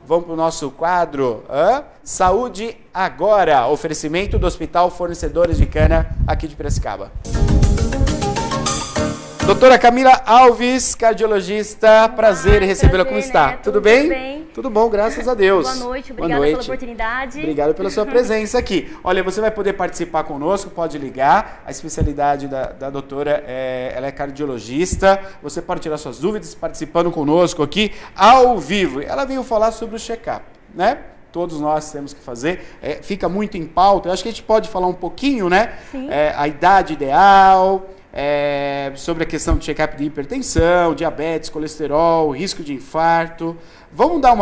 Vamos para o nosso quadro Saúde Agora, oferecimento do Hospital Fornecedores de Cana aqui de Piracicaba. Doutora Camila Alves, cardiologista, prazer em recebê-la. Como está? Neto, tudo bem? Tudo bem? Tudo bom, graças a Deus. Boa noite, obrigada pela oportunidade. Obrigado pela sua presença aqui. Olha, você vai poder participar conosco, pode ligar. A especialidade da doutora, ela é cardiologista. Você pode tirar suas dúvidas participando conosco aqui ao vivo. Ela veio falar sobre o check-up, né? Todos nós temos que fazer, fica muito em pauta. Eu acho que a gente pode falar um pouquinho, né? Sim. A idade ideal... sobre a questão de check-up de hipertensão, diabetes, colesterol, risco de infarto. Vamos dar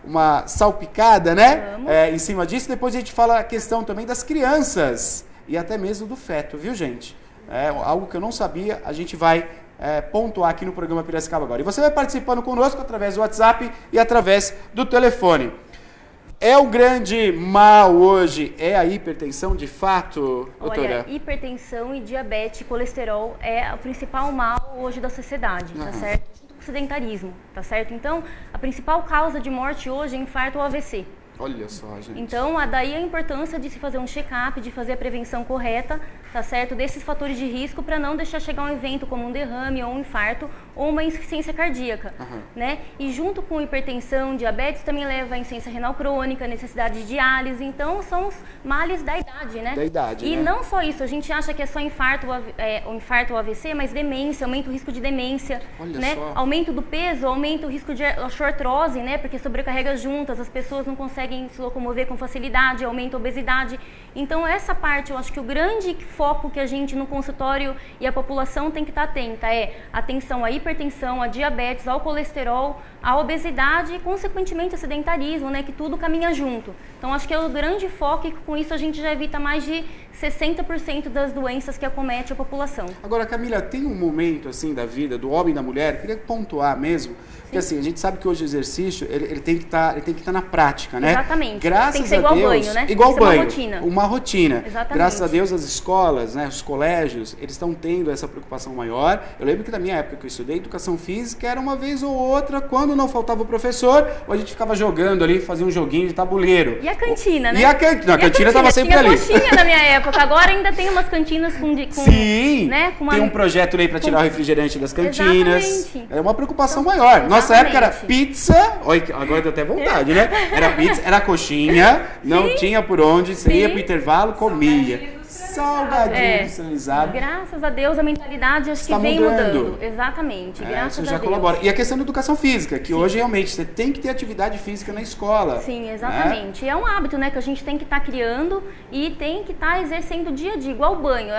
uma salpicada, né? Em cima disso. Depois a gente fala a questão também das crianças e até mesmo do feto, viu, gente? Algo que eu não sabia, a gente vai pontuar aqui no programa Piracicaba Agora. E você vai participando conosco através do WhatsApp e através do telefone. O grande mal hoje a hipertensão, de fato, doutora? Olha, hipertensão e diabetes e colesterol é o principal mal hoje da sociedade, tá certo? Junto com o sedentarismo, tá certo? Então, a principal causa de morte hoje é infarto ou AVC. Olha só, gente. Então, daí a importância de se fazer um check-up, de fazer a prevenção correta, tá certo? Desses fatores de risco para não deixar chegar um evento como um derrame ou um infarto ou uma insuficiência cardíaca, né? E junto com hipertensão, diabetes também leva a insuficiência renal crônica, necessidade de diálise. Então, são os males da idade, né? Da idade, e né? não só isso, a gente acha que é só infarto ou AVC, mas demência, aumenta o risco de demência, Olha né? só. Aumento do peso, aumenta o risco de osteoartrose, né? Porque sobrecarrega juntas, as pessoas não conseguem se locomover com facilidade, aumenta a obesidade. Então, essa parte, eu acho que o grande foco que a gente no consultório e a população tem que estar atenta atenção à hipertensão, à diabetes, ao colesterol, à obesidade e, consequentemente, ao sedentarismo, né? Que tudo caminha junto. Então, acho que é o grande foco e com isso a gente já evita mais de 60% das doenças que acometem a população. Agora, Camila, tem um momento assim da vida do homem e da mulher, queria pontuar mesmo, porque assim, a gente sabe que hoje o exercício, ele tem que estar na prática, né? Exatamente. Graças tem que ser a igual Deus, banho, né? Igual tem que ser banho. uma rotina. Uma rotina. Exatamente. Graças a Deus as escolas, né, os colégios, eles estão tendo essa preocupação maior. Eu lembro que na minha época que eu estudei educação física, era uma vez ou outra, quando não faltava o professor, ou a gente ficava jogando ali, fazia um joguinho de tabuleiro. E a cantina, né? E a cantina estava sempre ali. Tinha coxinha na minha época, agora ainda tem umas cantinas com Sim, né, com uma... tem um projeto aí para tirar o refrigerante das cantinas. Exatamente. É uma preocupação maior. Nossa época era Exatamente. pizza, olha, agora deu até vontade, né? Era pizza, era coxinha, não tinha por onde, você ia pro intervalo, comia. Salgadinho industrializado. Graças a Deus a mentalidade acho que vem mudando. Exatamente, graças isso já a Deus. colabora. E a questão da educação física, que hoje realmente você tem que ter atividade física na escola. Sim, exatamente. É um hábito, né, que a gente tem que estar criando e tem que estar exercendo dia a dia, igual o banho.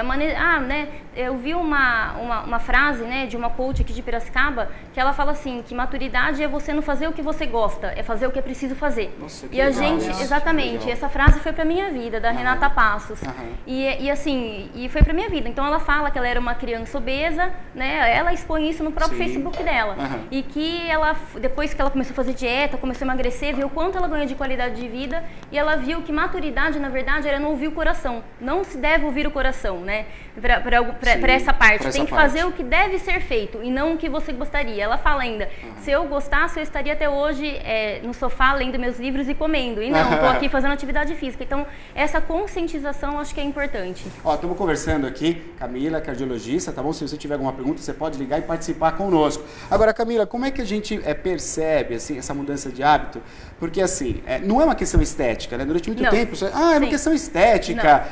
Né, eu vi uma frase, né, de uma coach aqui de Piracicaba, que ela fala assim, que maturidade é você não fazer o que você gosta, é fazer o que é preciso fazer. Nossa, que e a legal, gente, isso. exatamente, essa frase foi pra minha vida, da Renata Passos. E assim, foi pra minha vida. Então ela fala que ela era uma criança obesa, né? Ela expõe isso no próprio Facebook dela. E que ela, depois que ela começou a fazer dieta, começou a emagrecer, viu o quanto ela ganhou de qualidade de vida e ela viu que maturidade, na verdade, era não ouvir o coração. Não se deve ouvir o coração, né? Pra essa parte. Tem que fazer o que deve ser feito e não o que você gostaria. Ela fala ainda, se eu gostasse, eu estaria até hoje no sofá lendo meus livros e comendo. E não, tô aqui fazendo atividade física. Então, essa conscientização acho que é importante. Ó, estamos conversando aqui, Camila, cardiologista, tá bom? Se você tiver alguma pergunta, você pode ligar e participar conosco. Agora, Camila, como é que a gente percebe assim, essa mudança de hábito? Porque, assim, não é uma questão estética, né? Durante muito tempo, é uma questão estética,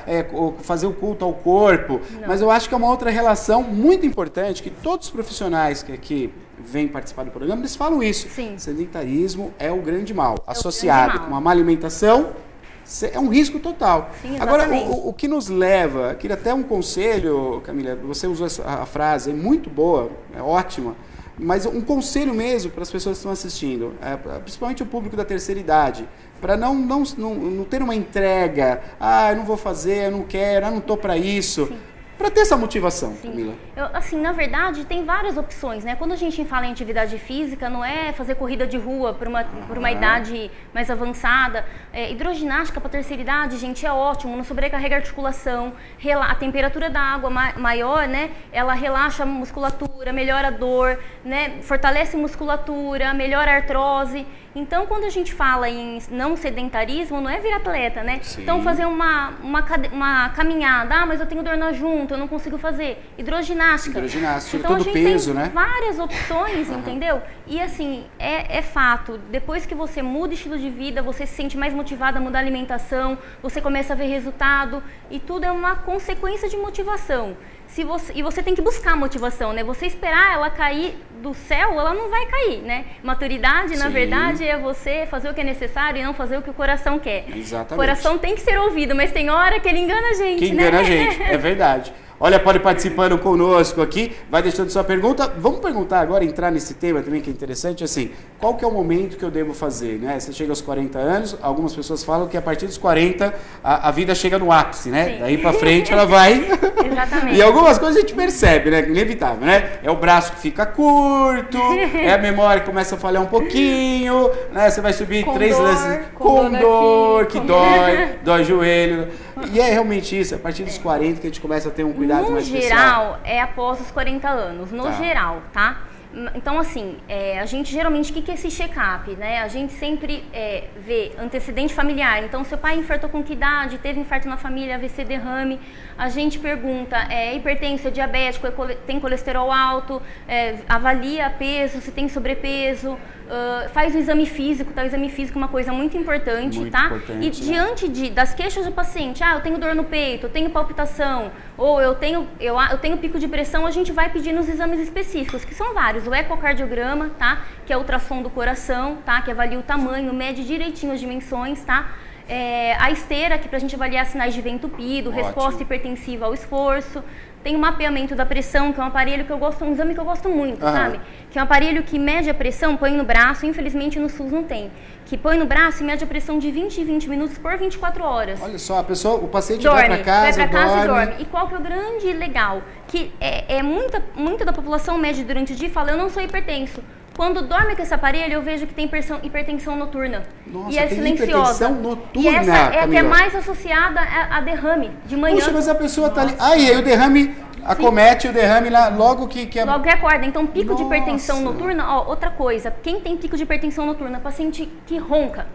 fazer o culto ao corpo, mas eu acho que é uma outra relação muito importante que todos os profissionais que aqui vêm participar do programa, eles falam isso. Sim. Sedentarismo é o grande mal, associado com uma má alimentação, é um risco total. Sim, agora, o que nos leva, queria até um conselho, Camila, você usou a frase, é muito boa, é ótima, mas um conselho mesmo para as pessoas que estão assistindo, principalmente o público da terceira idade, para não ter uma entrega, eu não vou fazer, eu não quero, eu não estou para isso. Sim. para ter essa motivação, Sim. Camila? Assim, na verdade, tem várias opções, né? Quando a gente fala em atividade física, não é fazer corrida de rua por uma idade mais avançada. Hidroginástica para terceira idade, gente, é ótimo, não sobrecarrega a articulação, a temperatura da água maior, né? Ela relaxa a musculatura, melhora a dor, né? Fortalece a musculatura, melhora a artrose. Então, quando a gente fala em não sedentarismo, não é vir atleta, né? Sim. Então, fazer uma caminhada, mas eu tenho dor na junta, eu não consigo fazer. Hidroginástica. Então, todo peso, né? Várias opções, entendeu? E assim, é fato, depois que você muda o estilo de vida, você se sente mais motivado a mudar a alimentação, você começa a ver resultado, e tudo é uma consequência de motivação. E você tem que buscar a motivação, né? Você esperar ela cair do céu, ela não vai cair, né? Maturidade, na verdade, é você fazer o que é necessário e não fazer o que o coração quer. Exatamente. O coração tem que ser ouvido, mas tem hora que ele engana a gente, que engana a gente, é verdade. Olha, pode participando conosco aqui, vai deixando sua pergunta. Vamos perguntar agora, entrar nesse tema também que é interessante, assim, qual que é o momento que eu devo fazer, né? Você chega aos 40 anos, algumas pessoas falam que a partir dos 40 a vida chega no ápice, né? Sim. Daí pra frente ela vai... Exatamente. E algumas coisas a gente percebe, né? Inevitável, né? É o braço que fica curto, é a memória que começa a falhar um pouquinho, né? Você vai subir com 3 lances com dor, que dói o joelho. E é realmente isso, a partir dos 40 que a gente começa a ter um cuidado mais especial. No geral, é após os 40 anos, geral, tá? Então, assim, a gente geralmente, o que é esse check-up, né? A gente sempre vê antecedente familiar. Então, seu pai infartou com que idade? Teve infarto na família, AVC, derrame. A gente pergunta, hipertenso, é diabético, tem colesterol alto, avalia peso, se tem sobrepeso, faz o exame físico, tá? O exame físico é uma coisa muito importante, tá? E diante das queixas do paciente, eu tenho dor no peito, eu tenho palpitação, ou eu tenho pico de pressão, a gente vai pedir nos exames específicos, que são vários. O ecocardiograma, tá? Que é o ultrassom do coração, tá? Que avalia o tamanho, mede direitinho as dimensões, tá? A esteira, que pra gente avaliar sinais de vento entupido, resposta hipertensiva ao esforço. Tem o mapeamento da pressão, que é um aparelho que eu gosto, um exame que eu gosto muito, sabe? Que é um aparelho que mede a pressão, põe no braço, infelizmente no SUS não tem. Que põe no braço e mede a pressão de 20 em 20 minutos por 24 horas. Olha só, o paciente vai pra casa e dorme. E qual que é o grande legal? Que muita da população mede durante o dia e fala, eu não sou hipertenso. Quando dorme com esse aparelho, eu vejo que tem hipertensão noturna. Nossa, e é tem silenciosa. Hipertensão noturna, e essa é a que é Camila. mais associada a derrame de manhã. Puxa, mas a pessoa tá ali... e aí o derrame... Acomete o derrame lá logo que Logo que acorda. Então, pico de hipertensão noturna, outra coisa. Quem tem pico de hipertensão noturna? Paciente que ronca.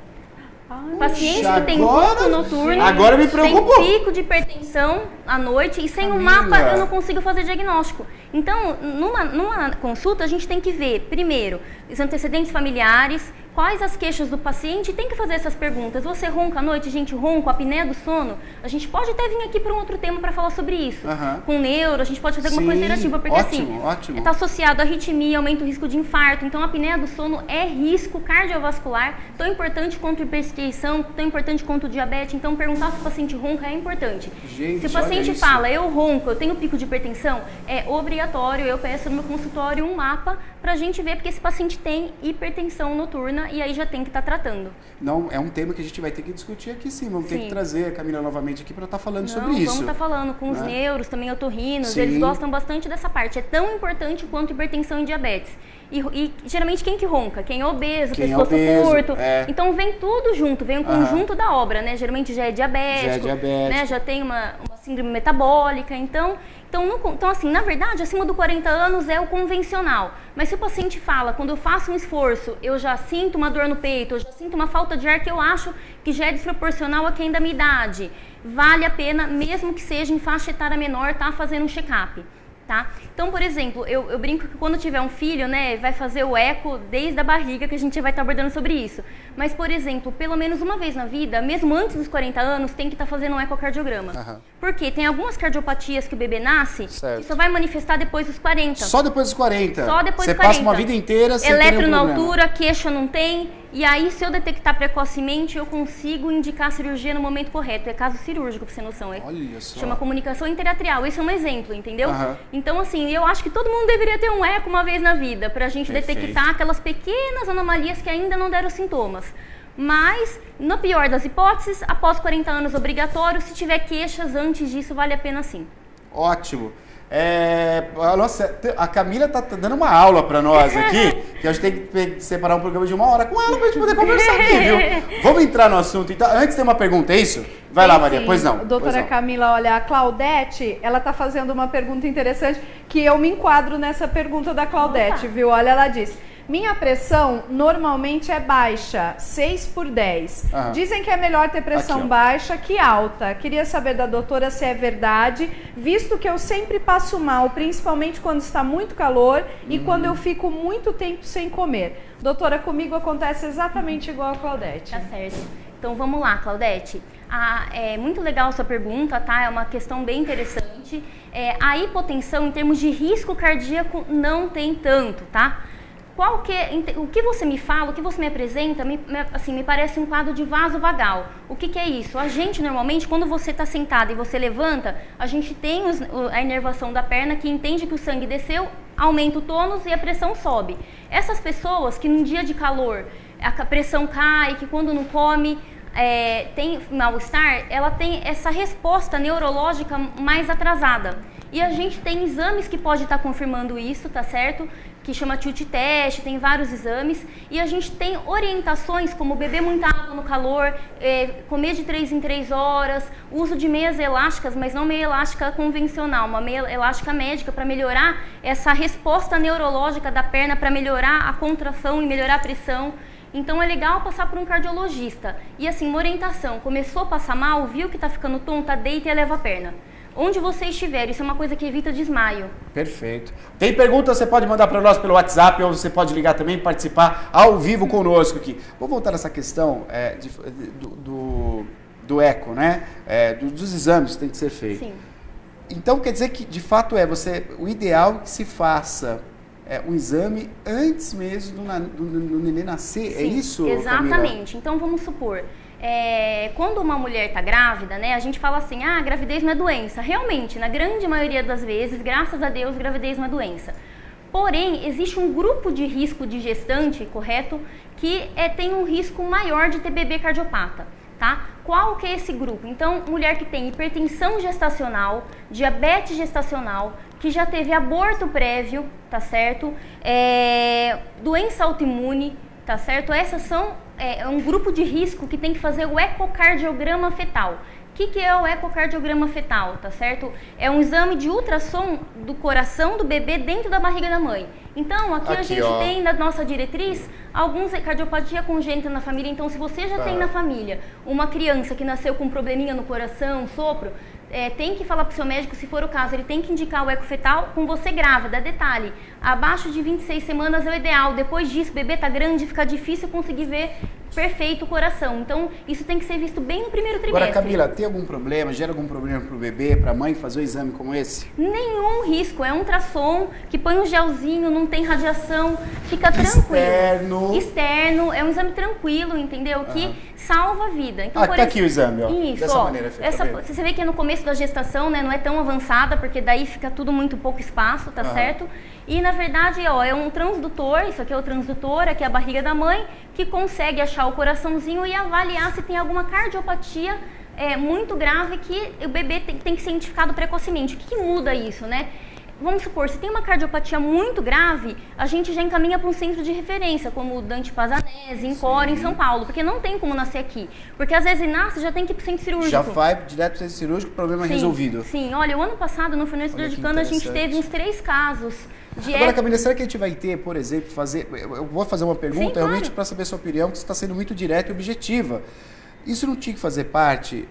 Paciente que tem ronco noturno, agora me preocupou. Tem pico de hipertensão à noite e sem o mapa eu não consigo fazer diagnóstico. Então, numa consulta, a gente tem que ver, primeiro, os antecedentes familiares, quais as queixas do paciente, tem que fazer essas perguntas. Você ronca à noite, gente, ronco, apneia do sono? A gente pode até vir aqui para um outro tema para falar sobre isso. Com neuro, a gente pode fazer alguma coisa interativa, porque ótimo. Está associado a arritmia, aumenta o risco de infarto. Então, a apneia do sono é risco cardiovascular, tão importante quanto a hipertensão, tão importante quanto o diabetes. Então, perguntar se o paciente ronca é importante. Gente, se o paciente fala, eu ronco, eu tenho pico de hipertensão, é obrigatório, eu peço no meu consultório um mapa para a gente ver, porque esse paciente tem hipertensão noturna e aí já tem que estar tratando. Não, é um tema que a gente vai ter que discutir aqui sim. Vamos ter que trazer a Camila novamente aqui para estar falando sobre isso. Vamos estar falando com os neuros, também otorrinos, eles gostam bastante dessa parte. É tão importante quanto hipertensão e diabetes. E geralmente quem que ronca? Quem é obeso, pescoço curto. Então vem tudo junto, vem um conjunto da obra, né? Geralmente já é diabético, né? Já tem uma síndrome metabólica. Então, assim, na verdade, acima dos 40 anos é o convencional. Mas se o paciente fala, quando eu faço um esforço, eu já sinto uma dor no peito, eu já sinto uma falta de ar que eu acho que já é desproporcional a quem da minha idade, vale a pena, mesmo que seja em faixa etária menor, tá fazendo um check-up. Tá? Então, por exemplo, eu brinco que quando tiver um filho, né, vai fazer o eco desde a barriga, que a gente vai estar abordando sobre isso. Mas, por exemplo, pelo menos uma vez na vida, mesmo antes dos 40 anos, tem que estar fazendo um ecocardiograma. Porque tem algumas cardiopatias que o bebê nasce que só vai manifestar depois dos 40. Só depois dos 40? Só depois dos 40. Você passa uma vida inteira sem ter nenhum problema. Eletro na altura, queixa não tem. E aí, se eu detectar precocemente, eu consigo indicar a cirurgia no momento correto. É caso cirúrgico, pra você ter noção. Olha só. Chama comunicação interatrial. Esse é um exemplo, entendeu? Então, assim, eu acho que todo mundo deveria ter um eco uma vez na vida, pra gente detectar aquelas pequenas anomalias que ainda não deram sintomas. Mas, na pior das hipóteses, após 40 anos obrigatório, se tiver queixas antes disso, vale a pena sim. Ótimo. Nossa, a Camila tá dando uma aula para nós aqui, que a gente tem que separar um programa de 1 hora com ela pra gente poder conversar aqui, viu? Vamos entrar no assunto, então. Antes tem uma pergunta, é isso? Vai lá, Maria, pois não. Doutora Camila, olha, a Claudete, ela tá fazendo uma pergunta interessante, que eu me enquadro nessa pergunta da Claudete, viu? Olha, ela diz... Minha pressão normalmente é baixa, 6/10. Dizem que é melhor ter pressão baixa que alta. Queria saber da doutora se é verdade, visto que eu sempre passo mal, principalmente quando está muito calor e quando eu fico muito tempo sem comer. Doutora, comigo acontece exatamente igual a Claudete. Tá certo. Então vamos lá, Claudete. É muito legal a sua pergunta, tá? É uma questão bem interessante. A hipotensão, em termos de risco cardíaco, não tem tanto, tá? O que você me fala, o que você me apresenta, me parece um quadro de vaso vagal. O que é isso? A gente, normalmente, quando você está sentado e você levanta, a gente tem a inervação da perna que entende que o sangue desceu, aumenta o tônus e a pressão sobe. Essas pessoas que num dia de calor a pressão cai, que quando não come tem mal-estar, ela tem essa resposta neurológica mais atrasada. E a gente tem exames que pode estar confirmando isso, tá certo? Que chama tilt test, tem vários exames. E a gente tem orientações como beber muita água no calor, comer de 3 em 3 horas, uso de meias elásticas, mas não meia elástica convencional, uma meia elástica médica para melhorar essa resposta neurológica da perna, para melhorar a contração e melhorar a pressão. Então é legal passar por um cardiologista. E assim, uma orientação, começou a passar mal, viu que está ficando tonta, deita e eleva a perna. Onde você estiver, isso é uma coisa que evita desmaio. Perfeito. Tem pergunta, você pode mandar para nós pelo WhatsApp, ou você pode ligar também e participar ao vivo conosco aqui. Vou voltar nessa questão do eco, né? Dos exames que tem que ser feito. Sim. Então quer dizer que, de fato, o ideal é que se faça um exame antes mesmo do nenê nascer. Sim, é isso, exatamente. Camila? Então vamos supor... quando uma mulher está grávida, né, a gente fala assim, gravidez não é doença. Realmente, na grande maioria das vezes, graças a Deus, gravidez não é doença. Porém, existe um grupo de risco de gestante, correto, que tem um risco maior de ter bebê cardiopata, tá? Qual que é esse grupo? Então, mulher que tem hipertensão gestacional, diabetes gestacional, que já teve aborto prévio, tá certo? Doença autoimune, tá certo? Essas são um grupo de risco que tem que fazer o ecocardiograma fetal. O que é o ecocardiograma fetal, tá certo? É um exame de ultrassom do coração do bebê dentro da barriga da mãe. Então, aqui a gente tem na nossa diretriz alguns cardiopatia congênita na família. Então, se você já tem na família uma criança que nasceu com um probleminha no coração, sopro, tem que falar para o seu médico, se for o caso, ele tem que indicar o eco fetal com você grávida. Detalhe, abaixo de 26 semanas é o ideal. Depois disso, o bebê tá grande, fica difícil conseguir ver perfeito o coração. Então, isso tem que ser visto bem no primeiro trimestre. Agora, Camila, tem algum problema, gera algum problema para o bebê, para a mãe fazer um exame como esse? Nenhum risco, é um ultrassom que põe um gelzinho, não tem radiação, fica tranquilo. Externo, é um exame tranquilo, entendeu? Que salva a vida. Então, tá aqui o exame, ó. Isso, dessa maneira feita. Você vê que é no começo da gestação, né, não é tão avançada, porque daí fica tudo muito pouco espaço, tá certo? E na verdade, é um transdutor, isso aqui é o transdutor, aqui é a barriga da mãe, que consegue achar o coraçãozinho e avaliar se tem alguma cardiopatia muito grave que o bebê tem que ser identificado precocemente. O que muda isso, né? Vamos supor, se tem uma cardiopatia muito grave, a gente já encaminha para um centro de referência, como o Dante Pazanese, em Cora, em São Paulo, porque não tem como nascer aqui. Porque às vezes nasce já tem que ir para o centro cirúrgico. Já vai direto para o centro cirúrgico, problema resolvido. Sim, olha, o ano passado, no Fernando de Cana, a gente teve uns 3 casos. Agora, Camila, será que a gente vai ter, por exemplo, eu vou fazer uma pergunta realmente para saber a sua opinião, que você está sendo muito direta e objetiva. Isso não tinha que fazer parte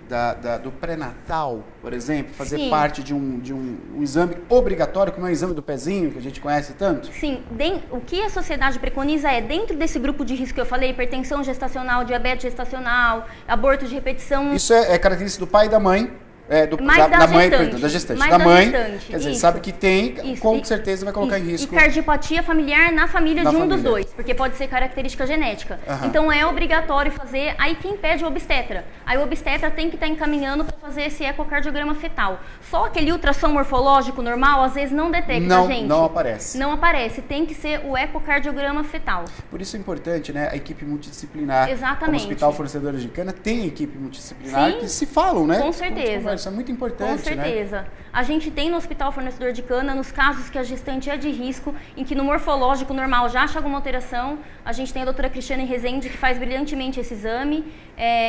do pré-natal, por exemplo? Fazer parte de um exame obrigatório, como é o exame do pezinho, que a gente conhece tanto? Sim. O que a sociedade preconiza dentro desse grupo de risco que eu falei, hipertensão gestacional, diabetes gestacional, aborto de repetição... Isso é característica do pai e da mãe? Da gestante. Da mãe, quer dizer, sabe que tem, com certeza vai colocar em risco. E cardiopatia familiar na família de um dos dois, porque pode ser característica genética. Então é obrigatório fazer, aí quem pede o obstetra. Aí o obstetra tem que estar encaminhando para fazer esse ecocardiograma fetal. Só aquele ultrassom morfológico normal, às vezes não detecta, gente. Não aparece. Não aparece, tem que ser o ecocardiograma fetal. Por isso é importante, né, a equipe multidisciplinar. Exatamente. Como o Hospital Fornecedores de Cana tem equipe multidisciplinar que se falam, né? Com certeza. Isso é muito importante, com certeza. Né? A gente tem no hospital fornecedor de cana, nos casos que a gestante é de risco, em que no morfológico normal já acha alguma alteração, a gente tem a doutora Cristiane Rezende, que faz brilhantemente esse exame.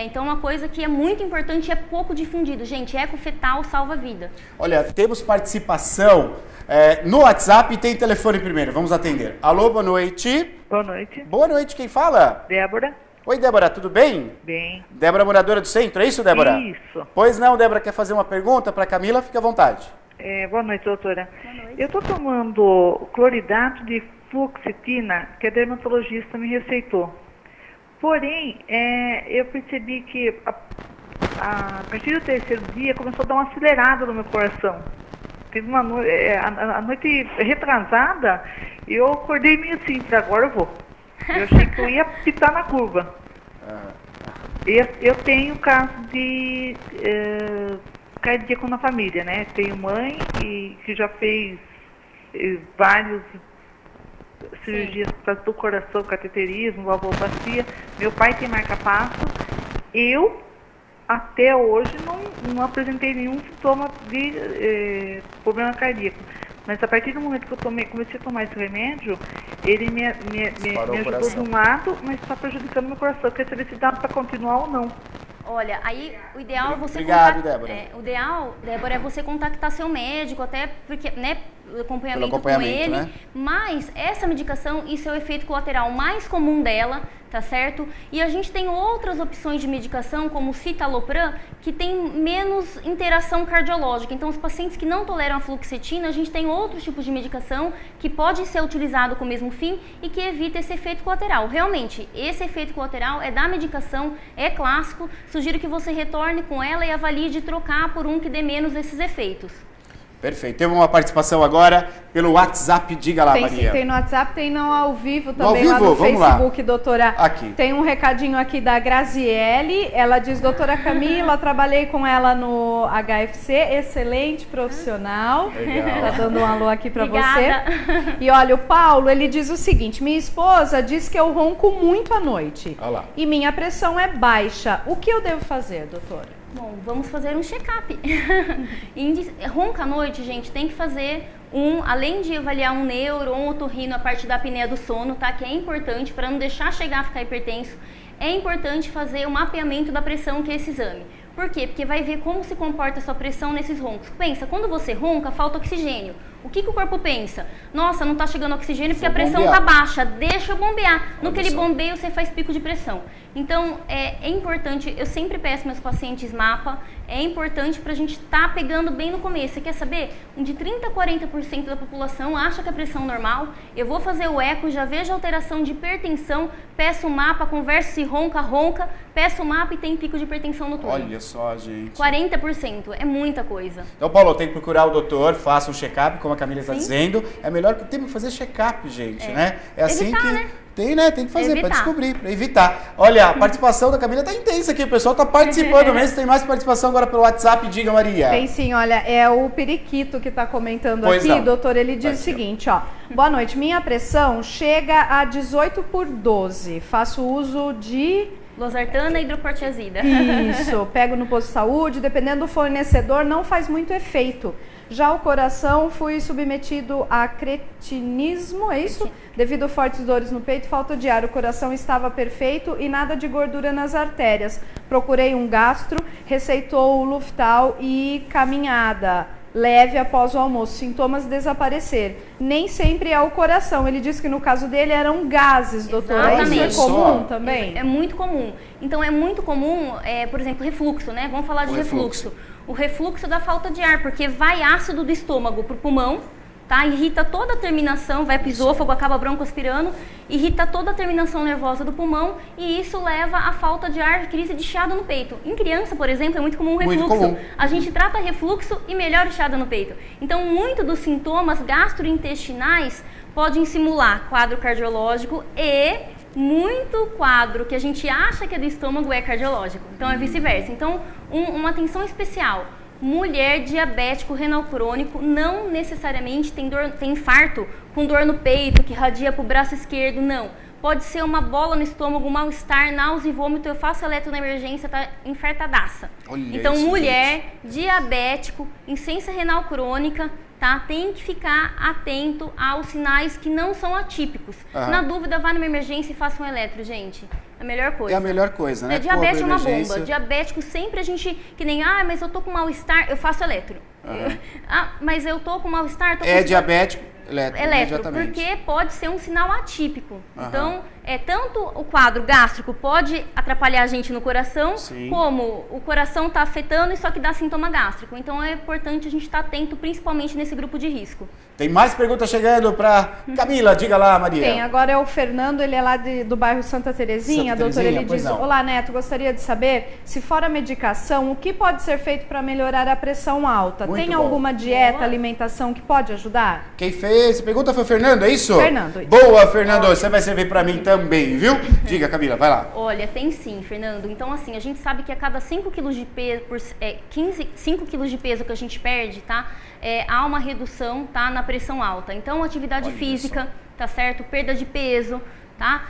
Então, uma coisa que é muito importante e é pouco difundido. Gente, eco fetal salva a vida. Olha, temos participação no WhatsApp e tem telefone primeiro. Vamos atender. Alô, boa noite. Boa noite. Boa noite, quem fala? Débora. Oi, Débora, tudo bem? Bem. Débora, moradora do centro, é isso, Débora? Isso. Pois não, Débora, quer fazer uma pergunta para Camila? Fique à vontade. Boa noite, doutora. Boa noite. Eu estou tomando cloridato de fluoxetina, que a dermatologista me receitou. Porém, eu percebi que a partir do terceiro dia começou a dar uma acelerada no meu coração. Teve uma a noite retrasada, eu acordei meio assim, agora eu vou. Eu achei que eu ia pitar na curva. Eu tenho caso de cardíaco na família, né? Tenho mãe que já fez várias cirurgias do coração, cateterismo, valvuloplastia. Meu pai tem marca-passo. Eu, até hoje, não apresentei nenhum sintoma de problema cardíaco. Mas a partir do momento que eu comecei a tomar esse remédio, ele me ajudou de um lado, mas está prejudicando meu coração. Eu queria saber se dá para continuar ou não. Olha, aí o ideal é você Obrigado, Débora. o ideal, Débora, é você contactar seu médico, até porque, né, acompanhamento com ele, né? Mas essa medicação, isso é o efeito colateral mais comum dela, tá certo? E a gente tem outras opções de medicação, como o citalopram, que tem menos interação cardiológica. Então, os pacientes que não toleram a fluoxetina, a gente tem outros tipos de medicação que pode ser utilizado com o mesmo fim e que evita esse efeito colateral. Realmente, esse efeito colateral é da medicação, é clássico. Sugiro que você retorne com ela e avalie de trocar por um que dê menos esses efeitos. Perfeito. Temos uma participação agora pelo WhatsApp. Diga lá, tem, Maria. Sim, tem no WhatsApp, tem no ao vivo também, ao vivo? lá no Vamos Facebook, lá. doutora. Aqui. Tem um recadinho aqui da Graziele. Ela diz, doutora Camila, trabalhei com ela no HFC, excelente profissional. Legal. Tá dando um alô aqui pra Obrigada. você. E olha, o Paulo, ele diz o seguinte, minha esposa diz que eu ronco muito à noite. Olha lá. E minha pressão é baixa. O que eu devo fazer, doutora? Bom, vamos fazer um check-up. Ronca à noite, gente, tem que fazer além de avaliar um neuro ou um otorrino, a parte da apneia do sono, tá? Que é importante para não deixar chegar a ficar hipertenso. É importante fazer o mapeamento da pressão, que é esse exame. Por quê? Porque vai ver como se comporta a sua pressão nesses roncos. Pensa, quando você ronca, falta oxigênio. O que o corpo pensa? Nossa, não está chegando oxigênio porque a pressão está baixa. Deixa eu bombear. No que ele bombeia, você faz pico de pressão. Então, é importante, eu sempre peço meus pacientes mapa, é importante para a gente estar pegando bem no começo. Você quer saber? De 30% a 40% da população acha que a pressão é normal. Eu vou fazer o eco, já vejo alteração de hipertensão, peço o mapa, converso se ronca, peço o mapa e tem pico de hipertensão noturna. Olha só, gente. 40%, é muita coisa. Então, Paulo, tem que procurar o doutor, faça um check-up, como a Camila está dizendo. É melhor que temos que fazer check-up, gente, né? É assim evitar, que... né? Tem que fazer para descobrir, para evitar. Olha, a participação da Camila tá intensa aqui, o pessoal tá participando mesmo. Tem mais participação agora pelo WhatsApp, diga, Maria. Tem sim, olha, é o Periquito que tá comentando pois aqui, não. doutor, ele diz o seguinte, ó. Boa noite, minha pressão chega a 18/12, faço uso de... Losartana e hidrocortiazida. Isso, pego no posto de saúde, dependendo do fornecedor, não faz muito efeito. Já o coração, fui submetido a cretinismo, é isso? Devido a fortes dores no peito, falta de ar. O coração estava perfeito e nada de gordura nas artérias. Procurei um gastro, receitou o Luftal e caminhada leve após o almoço. Sintomas desaparecer. Nem sempre é o coração. Ele disse que no caso dele eram gases, doutora. Exatamente. Isso é comum também? É muito comum. Então é muito comum, por exemplo, refluxo, né? Vamos falar de refluxo. O refluxo da falta de ar, porque vai ácido do estômago para o pulmão, tá? Irrita toda a terminação, vai para o esôfago, acaba broncoaspirando, irrita toda a terminação nervosa do pulmão e isso leva à falta de ar, crise de chiado no peito. Em criança, por exemplo, é muito comum o refluxo. Muito comum. A gente trata refluxo e melhora o chiado no peito. Então, muito dos sintomas gastrointestinais podem simular quadro cardiológico e muito quadro que a gente acha que é do estômago é cardiológico. Então, é vice-versa. Então, uma atenção especial. Mulher diabético renal crônico não necessariamente tem infarto com dor no peito, que radia para o braço esquerdo, não. pode ser uma bola no estômago, mal-estar, náusea e vômito, eu faço eletro na emergência, tá infartadaça. Olha então, isso, mulher, diabético, insuficiência renal crônica, tá? Tem que ficar atento aos sinais que não são atípicos. Na dúvida, vá numa emergência e faça um eletro, gente. É a melhor coisa. É a melhor coisa, né? Diabetes é uma bomba. Diabético sempre a gente, que nem, mas eu tô com mal-estar, eu faço eletro. Mas eu tô com mal-estar, tô com... diabético, eletro, porque pode ser um sinal atípico. Então, tanto o quadro gástrico pode atrapalhar a gente no coração, como o coração está afetando e só que dá sintoma gástrico. Então, é importante a gente estar atento, principalmente nesse grupo de risco. Tem mais perguntas chegando para Camila. Diga lá, Maria. Tem, agora é o Fernando, ele é lá do bairro Santa Terezinha. Doutor, ele diz, olá, Neto, gostaria de saber, se fora medicação, o que pode ser feito para melhorar a pressão alta? Muito Tem bom. alguma dieta, alimentação que pode ajudar? Quem fez essa pergunta foi o Fernando, é isso? Fernando. Isso. Boa, Fernando. Você vai servir para mim também, viu? Diga, Camila, vai lá. Olha, tem sim, Fernando. Então, assim, a gente sabe que a cada 5 quilos de peso, 5 quilos de peso que a gente perde, tá? Há uma redução, tá? Na pressão alta. Então, atividade física, tá certo? Perda de peso, tá?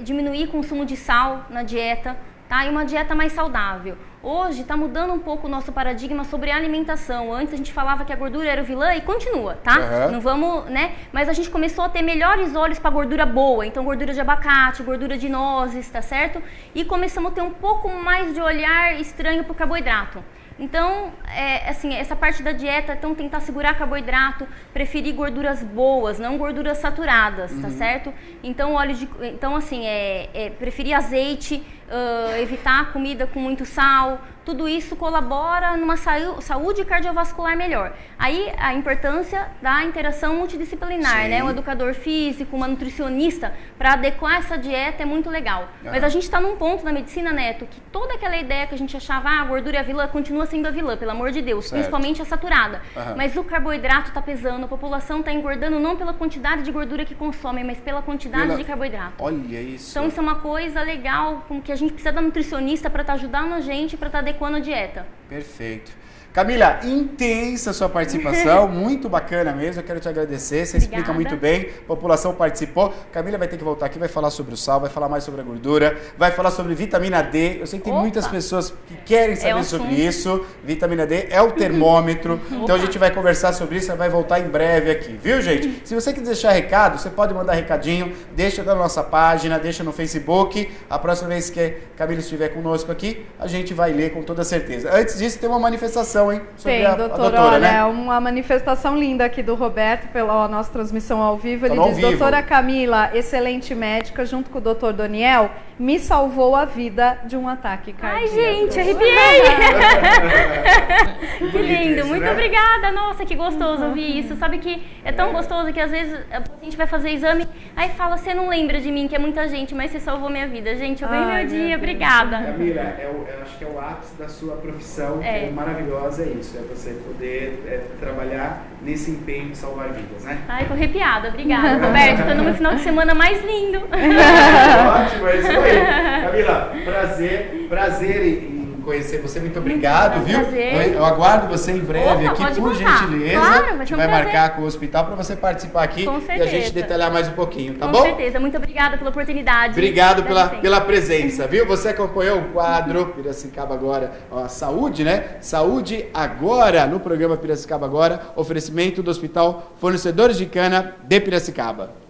Diminuir o consumo de sal na dieta, tá? E uma dieta mais saudável. Hoje está mudando um pouco o nosso paradigma sobre a alimentação. Antes a gente falava que a gordura era o vilã e continua, tá? Não vamos, né? Mas a gente começou a ter melhores olhos para gordura boa. Então, gordura de abacate, gordura de nozes, tá certo? E começamos a ter um pouco mais de olhar estranho para o carboidrato. Então, assim, essa parte da dieta, então tentar segurar carboidrato, preferir gorduras boas, não gorduras saturadas, tá certo? Então, preferir azeite, evitar comida com muito sal, tudo isso colabora numa saúde cardiovascular melhor. Aí, a importância da interação multidisciplinar, né? Um educador físico, uma nutricionista, para adequar essa dieta é muito legal. Mas a gente está num ponto na medicina, Neto, que toda aquela ideia que a gente achava, a gordura é a vilã, continua sendo a vilã, pelo amor de Deus, principalmente a saturada. Mas o carboidrato está pesando, a população está engordando não pela quantidade de gordura que consome, mas pela quantidade de carboidrato. Olha isso. Então isso é uma coisa legal, com que a gente precisa da nutricionista para estar ajudando a gente, para estar adequando a dieta. Perfeito. Camila, intensa a sua participação, muito bacana mesmo, eu quero te agradecer, você explica muito bem, a população participou. Camila vai ter que voltar aqui, vai falar sobre o sal, vai falar mais sobre a gordura, vai falar sobre vitamina D, eu sei que tem muitas pessoas que querem saber sobre isso, vitamina D é o termômetro, então a gente vai conversar sobre isso, vai voltar em breve aqui, viu, gente? Se você quiser deixar recado, você pode mandar recadinho, deixa na nossa página, deixa no Facebook, a próxima vez que a Camila estiver conosco aqui, a gente vai ler com toda certeza. Antes disso, tem uma manifestação sobre tem, a doutora, olha, né? Uma manifestação linda aqui do Roberto pela nossa transmissão ao vivo. Ele diz, vivo. doutora Camila, excelente médica, junto com o doutor Doniel, me salvou a vida de um ataque cardíaco. Ai, gente, arrepiei! Que lindo, muito obrigada. Nossa, que gostoso ouvir isso. Sabe que é tão gostoso que às vezes a gente vai fazer exame, aí fala, você não lembra de mim, que é muita gente, mas você salvou minha vida. Gente, eu ganhei meu dia, obrigada. Camila, eu acho que é o ápice da sua profissão, que é maravilhosa, é isso, é você poder trabalhar nesse empenho de salvar vidas, né? Ai, tô arrepiada, obrigada. Roberto, tô no final de semana mais lindo. Ótimo, é isso aí. Camila, prazer em conhecer você, muito obrigado, viu? Prazer. Eu aguardo você em breve aqui, por gentileza. Claro, a gente vai marcar com o hospital para você participar aqui e a gente detalhar mais um pouquinho, tá bom? Com certeza, muito obrigada pela oportunidade. Obrigado pela presença, viu? Você acompanhou o quadro Piracicaba Agora, saúde, né? Saúde Agora, no programa Piracicaba Agora, oferecimento do Hospital Fornecedores de Cana de Piracicaba.